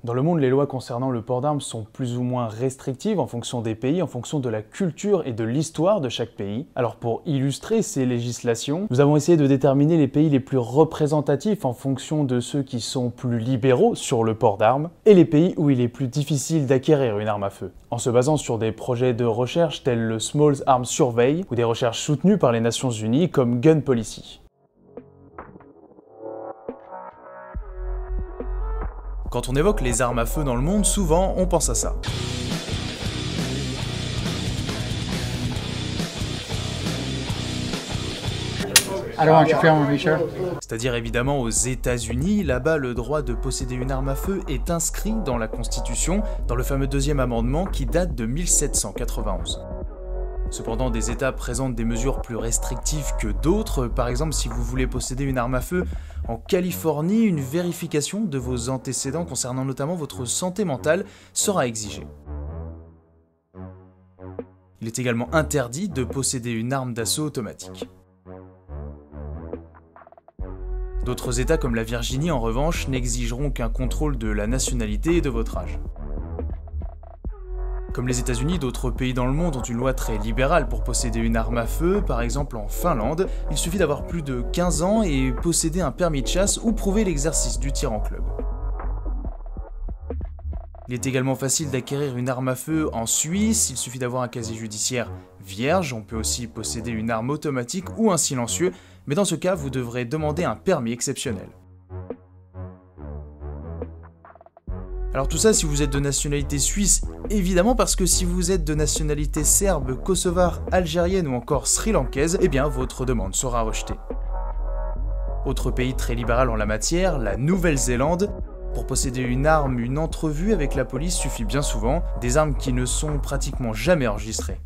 Dans le monde, les lois concernant le port d'armes sont plus ou moins restrictives en fonction des pays, en fonction de la culture et de l'histoire de chaque pays. Alors pour illustrer ces législations, nous avons essayé de déterminer les pays les plus représentatifs en fonction de ceux qui sont plus libéraux sur le port d'armes et les pays où il est plus difficile d'acquérir une arme à feu. En se basant sur des projets de recherche tels le Small Arms Survey ou des recherches soutenues par les Nations Unies comme Gun Policy. Quand on évoque les armes à feu dans le monde, souvent on pense à ça. C'est-à-dire évidemment aux États-Unis, là-bas le droit de posséder une arme à feu est inscrit dans la Constitution, dans le fameux deuxième amendement qui date de 1791. Cependant, des États présentent des mesures plus restrictives que d'autres. Par exemple, si vous voulez posséder une arme à feu en Californie, une vérification de vos antécédents concernant notamment votre santé mentale sera exigée. Il est également interdit de posséder une arme d'assaut automatique. D'autres États comme la Virginie, en revanche, n'exigeront qu'un contrôle de la nationalité et de votre âge. Comme les États-Unis, d'autres pays dans le monde ont une loi très libérale pour posséder une arme à feu. Par exemple en Finlande, il suffit d'avoir plus de 15 ans et posséder un permis de chasse ou prouver l'exercice du tir en club. Il est également facile d'acquérir une arme à feu en Suisse, il suffit d'avoir un casier judiciaire vierge. On peut aussi posséder une arme automatique ou un silencieux, mais dans ce cas, vous devrez demander un permis exceptionnel. Alors tout ça si vous êtes de nationalité suisse, évidemment, parce que si vous êtes de nationalité serbe, kosovare, algérienne ou encore sri-lankaise, eh bien votre demande sera rejetée. Autre pays très libéral en la matière, la Nouvelle-Zélande. Pour posséder une arme, une entrevue avec la police suffit bien souvent, des armes qui ne sont pratiquement jamais enregistrées.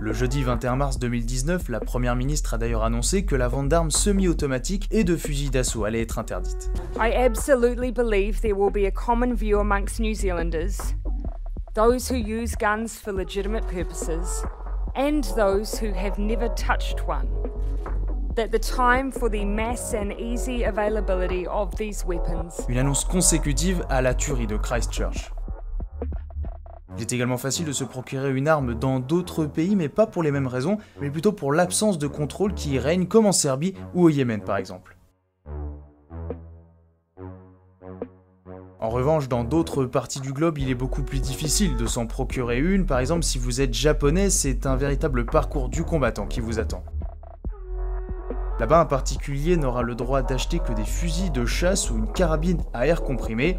Le jeudi 21 mars 2019, la première ministre a d'ailleurs annoncé que la vente d'armes semi-automatiques et de fusils d'assaut allait être interdite. I absolutely believe there will be a common view amongst New Zealanders, those who use guns for legitimate purposes, and those who have never touched one, that the time for the mass and easy availability of these weapons. Une annonce consécutive à la tuerie de Christchurch. Il est également facile de se procurer une arme dans d'autres pays, mais pas pour les mêmes raisons, mais plutôt pour l'absence de contrôle qui y règne, comme en Serbie ou au Yémen par exemple. En revanche, dans d'autres parties du globe, il est beaucoup plus difficile de s'en procurer une. Par exemple, si vous êtes japonais, c'est un véritable parcours du combattant qui vous attend. Là-bas, un particulier n'aura le droit d'acheter que des fusils de chasse ou une carabine à air comprimé.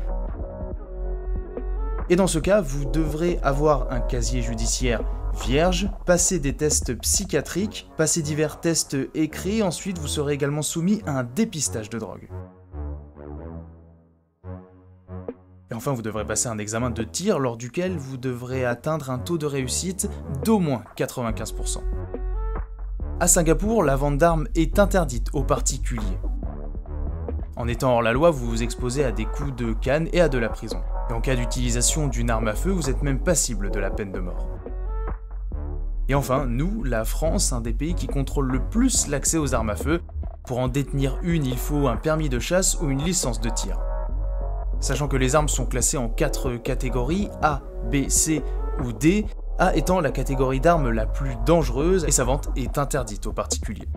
Et dans ce cas, vous devrez avoir un casier judiciaire vierge, passer des tests psychiatriques, passer divers tests écrits, ensuite vous serez également soumis à un dépistage de drogue. Et enfin, vous devrez passer un examen de tir lors duquel vous devrez atteindre un taux de réussite d'au moins 95%. À Singapour, la vente d'armes est interdite aux particuliers. En étant hors la loi, vous vous exposez à des coups de canne et à de la prison. Et en cas d'utilisation d'une arme à feu, vous êtes même passible de la peine de mort. Et enfin, nous, la France, un des pays qui contrôle le plus l'accès aux armes à feu. Pour en détenir une, il faut un permis de chasse ou une licence de tir. Sachant que les armes sont classées en 4 catégories, A, B, C ou D, A étant la catégorie d'armes la plus dangereuse et sa vente est interdite aux particuliers.